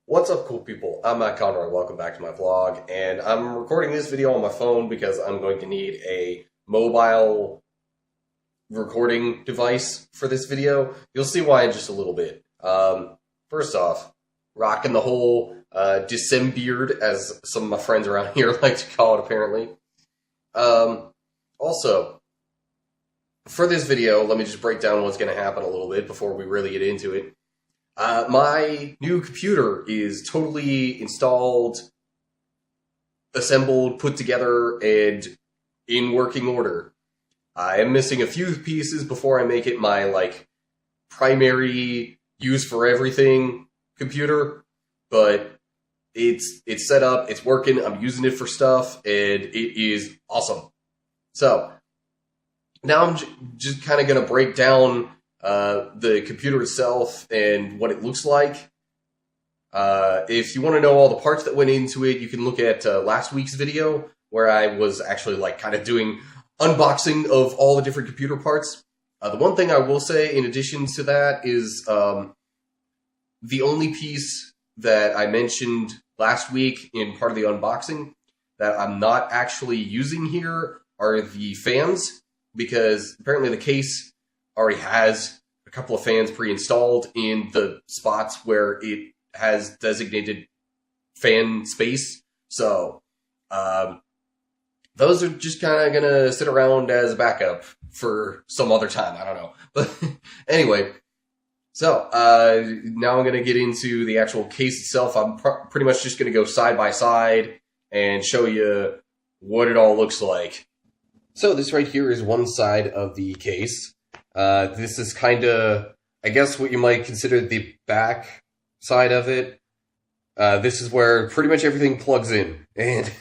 What's up, cool people? I'm Matt Conroy. Welcome back to my vlog, and I'm recording this video on my phone because I'm going to need a mobile recording device for this video. You'll see why in just a little bit. First off, rocking the whole Decembeard, as some of my friends around here like to call it, apparently. Also, for this video, let me just break down what's going to happen a little bit before we really get into it. My new computer is totally installed, assembled, put together, and in working order. I am missing a few pieces before I make it my, primary use for everything computer, but it's set up, it's working, I'm using it for stuff, and it is awesome. So, now I'm just kind of going to break down the computer itself and what it looks like. If you want to know all the parts that went into it, you can look at last week's video where I was actually kind of doing unboxing of all the different computer parts. The one thing I will say in addition to that is the only piece that I mentioned last week in part of the unboxing that I'm not actually using here are the fans, because apparently the case already has a couple of fans pre-installed in the spots where it has designated fan space. So, those are just kind of going to sit around as a backup for some other time. I don't know. But anyway, so now I'm going to get into the actual case itself. I'm pretty much just going to go side by side and show you what it all looks like. So this right here is one side of the case. This is kind of, I guess, what you might consider the back side of it. This is where pretty much everything plugs in. And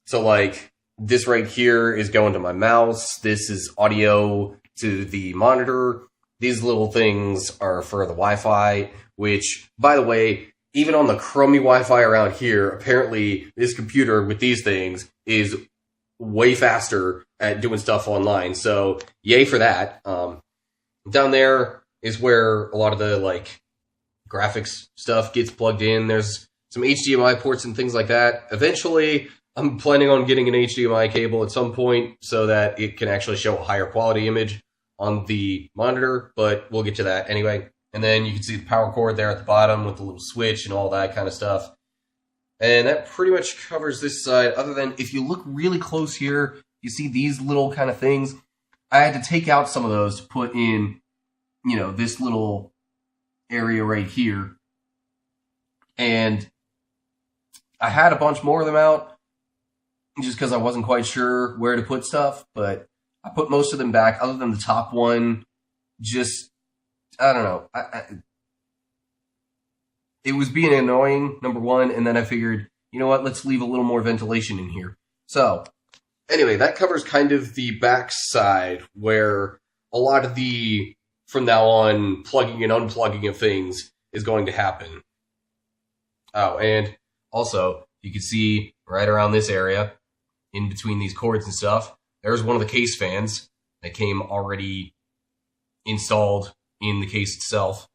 so, this right here is going to my mouse. This is audio to the monitor. These little things are for the Wi-Fi, which, by the way, even on the crummy Wi-Fi around here, apparently this computer with these things is way faster at doing stuff online, so yay for that. Down there is where a lot of the graphics stuff gets plugged in. There's some HDMI ports and things like that. Eventually, I'm planning on getting an HDMI cable at some point so that it can actually show a higher quality image on the monitor, but we'll get to that anyway. And then you can see the power cord there at the bottom with the little switch and all that kind of stuff. And that pretty much covers this side, other than if you look really close here, you see these little kind of things. I had to take out some of those to put in, this little area right here. And I had a bunch more of them out just because I wasn't quite sure where to put stuff, but I put most of them back, other than the top one. Just, I don't know. It was being annoying, number one, and then I figured, you know what, let's leave a little more ventilation in here. So, anyway, that covers kind of the back side, where a lot of the, from now on, plugging and unplugging of things is going to happen. Oh, and also, you can see right around this area, in between these cords and stuff, there's one of the case fans that came already installed in the case itself.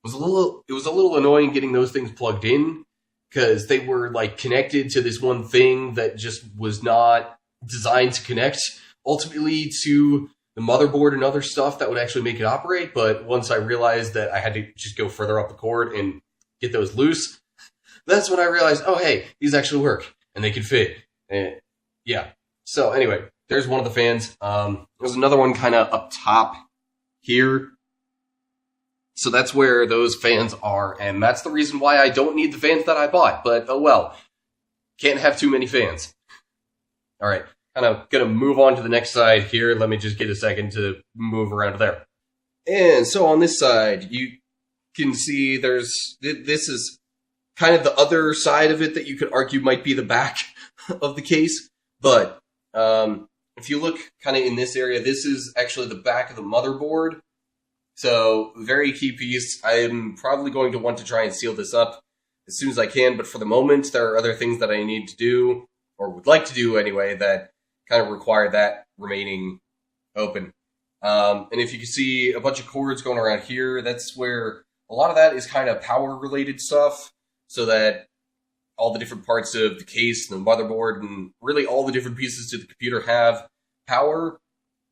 It was a little annoying getting those things plugged in, because they were connected to this one thing that just was not designed to connect ultimately to the motherboard and other stuff that would actually make it operate. But once I realized that I had to just go further up the cord and get those loose, that's when I realized, oh hey, these actually work and they can fit. And yeah. So anyway, there's one of the fans. There's another one kind of up top here. So that's where those fans are, and that's the reason why I don't need the fans that I bought, but oh well. Can't have too many fans. Alright, kind of gonna move on to the next side here. Let me just get a second to move around to there. And so on this side, you can see this is kind of the other side of it that you could argue might be the back of the case, but if you look kind of in this area, this is actually the back of the motherboard. So, very key piece. I'm probably going to want to try and seal this up as soon as I can, but for the moment, there are other things that I need to do, or would like to do anyway, that kind of require that remaining open. And if you can see a bunch of cords going around here, that's where a A lot of that is kind of power-related stuff, so that all the different parts of the case, the motherboard, and really all the different pieces to the computer have power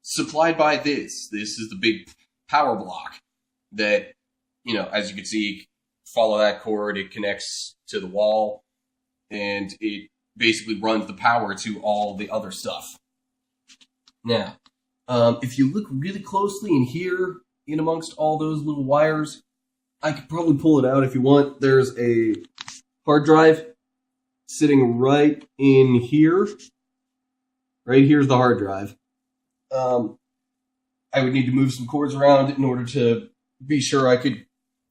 supplied by this. This is the big power block that, as you can see, follow that cord, it connects to the wall, and it basically runs the power to all the other stuff. Now, if you look really closely in here, in amongst all those little wires, I could probably pull it out if you want. There's a hard drive sitting right in here. Right here's the hard drive. I would need to move some cords around in order to be sure I could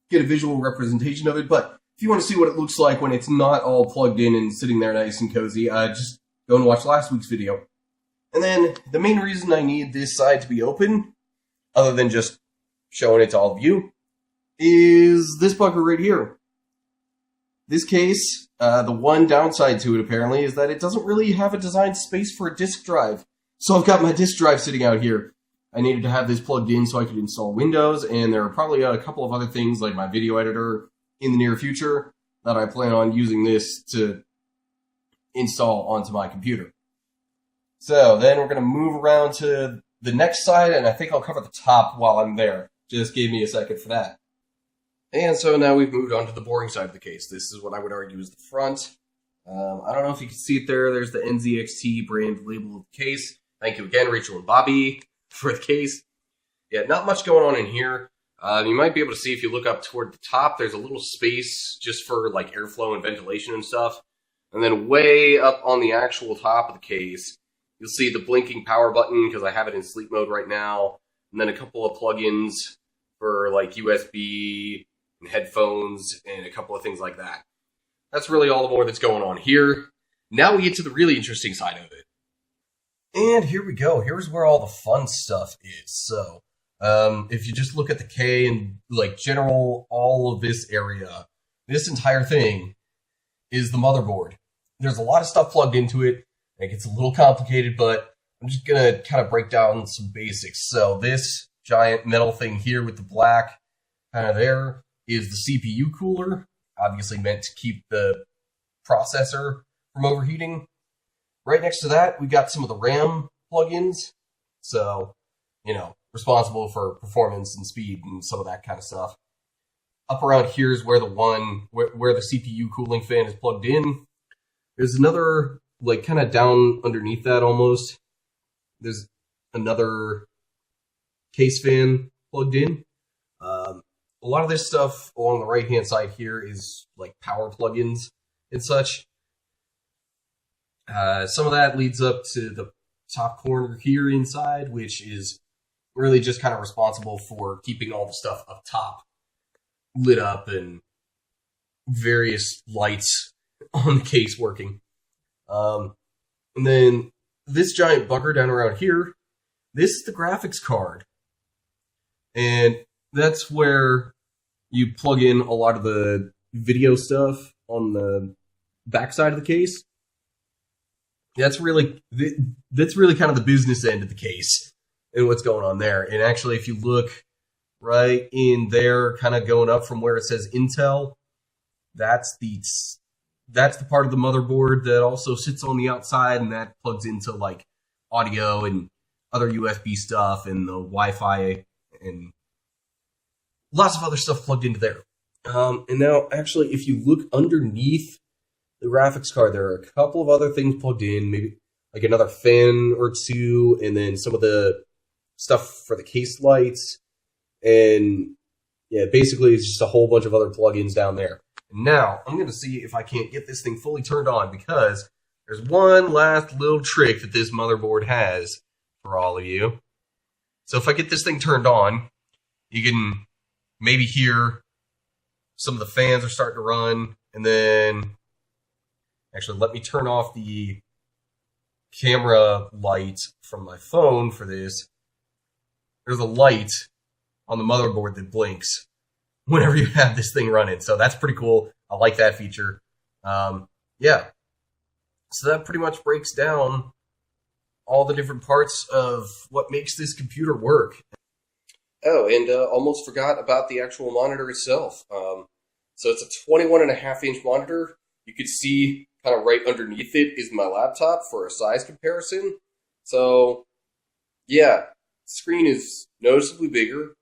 get a visual representation of it, but if you want to see what it looks like when it's not all plugged in and sitting there nice and cozy, just go and watch last week's video. And then the main reason I need this side to be open, other than just showing it to all of you, is this bugger right here. This case, the one downside to it apparently is that it doesn't really have a designed space for a disk drive. So I've got my disk drive sitting out here. I needed to have this plugged in so I could install Windows, and there are probably a couple of other things like my video editor in the near future that I plan on using this to install onto my computer. So then we're going to move around to the next side, and I think I'll cover the top while I'm there. Just give me a second for that. And so now we've moved on to the boring side of the case. This is what I would argue is the front. I don't know if you can see it there. There's the NZXT brand label of the case. Thank you again, Rachel and Bobby, for the case. Yeah, not much going on in here. You might be able to see if you look up toward the top, there's a little space just for like airflow and ventilation and stuff. And then way up on the actual top of the case, you'll see the blinking power button because I have it in sleep mode right now. And then a couple of plugins for like USB and headphones and a couple of things like that. That's really all the more that's going on here. Now we get to the really interesting side of it. And here we go. Here's where all the fun stuff is. So, if you just look at the K and like general, all of this area, this entire thing is the motherboard. There's a lot of stuff plugged into it. It gets a little complicated, but I'm just going to kind of break down some basics. So this giant metal thing here with the black kind of there is the CPU cooler, obviously meant to keep the processor from overheating. Right next to that, we got some of the RAM plugins. So, responsible for performance and speed and some of that kind of stuff. Up around here is where the CPU cooling fan is plugged in. There's another, like, kind of down underneath that almost. There's another case fan plugged in. A lot of this stuff along the right-hand side here is, like, power plugins and such. Some of that leads up to the top corner here inside, which is really just kind of responsible for keeping all the stuff up top lit up and various lights on the case working. And then this giant bugger down around here, this is the graphics card. And that's where you plug in a lot of the video stuff on the backside of the case. That's really kind of the business end of the case and what's going on there. And actually, if you look right in there, kind of going up from where it says Intel, that's the part of the motherboard that also sits on the outside, and that plugs into like audio and other USB stuff and the Wi-Fi and lots of other stuff plugged into there. And now, actually, if you look underneath the graphics card, there are a couple of other things plugged in, maybe like another fan or two, and then some of the stuff for the case lights. And yeah, basically it's just a whole bunch of other plugins down there. And now I'm going to see if I can't get this thing fully turned on, because there's one last little trick that this motherboard has for all of you. So if I get this thing turned on, you can maybe hear some of the fans are starting to run, and then actually, let me turn off the camera light from my phone for this. There's a light on the motherboard that blinks whenever you have this thing running. So that's pretty cool. I like that feature. Yeah. So that pretty much breaks down all the different parts of what makes this computer work. Oh, and almost forgot about the actual monitor itself. So it's a 21.5-inch monitor. You could see kind of right underneath it is my laptop for a size comparison. So, yeah, screen is noticeably bigger,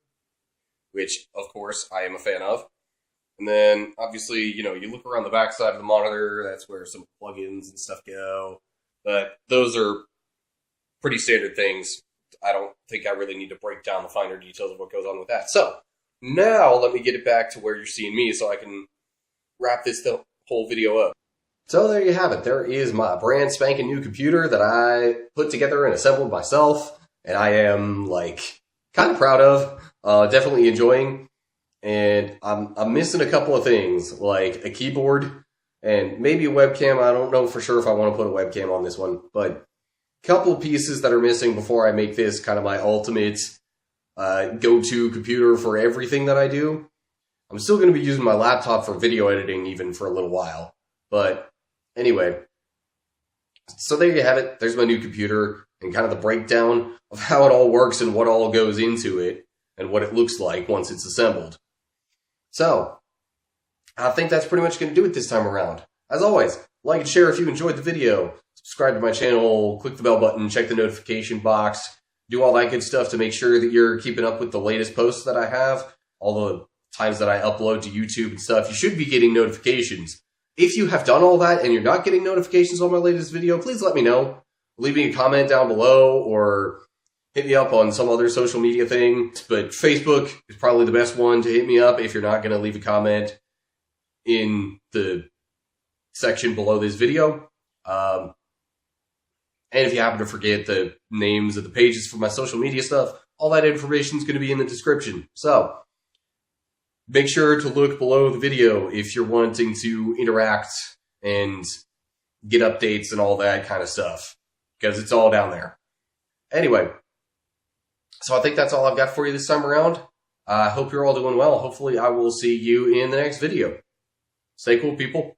which, of course, I am a fan of. And then, obviously, you look around the backside of the monitor, that's where some plugins and stuff go. But those are pretty standard things. I don't think I really need to break down the finer details of what goes on with that. So, now let me get it back to where you're seeing me so I can wrap this whole video up. So there you have it. There is my brand spanking new computer that I put together and assembled myself. And I am, kind of proud of. Definitely enjoying. And I'm missing a couple of things, like a keyboard and maybe a webcam. I don't know for sure if I want to put a webcam on this one, but a couple of pieces that are missing before I make this kind of my ultimate go-to computer for everything that I do. I'm still going to be using my laptop for video editing even for a little while. But anyway, so there you have it. There's my new computer and kind of the breakdown of how it all works and what all goes into it and what it looks like once it's assembled. So, I think that's pretty much going to do it this time around. As always, like and share if you enjoyed the video. Subscribe to my channel, click the bell button, check the notification box, do all that good stuff to make sure that you're keeping up with the latest posts that I have, all the times that I upload to YouTube and stuff. You should be getting notifications. If you have done all that and you're not getting notifications on my latest video, please let me know. Leave me a comment down below or hit me up on some other social media thing. But Facebook is probably the best one to hit me up if you're not going to leave a comment in the section below this video. And if you happen to forget the names of the pages for my social media stuff, all that information is going to be in the description. So make sure to look below the video if you're wanting to interact and get updates and all that kind of stuff, because it's all down there. Anyway, so I think that's all I've got for you this time around. I hope you're all doing well. Hopefully I will see you in the next video. Stay cool, people.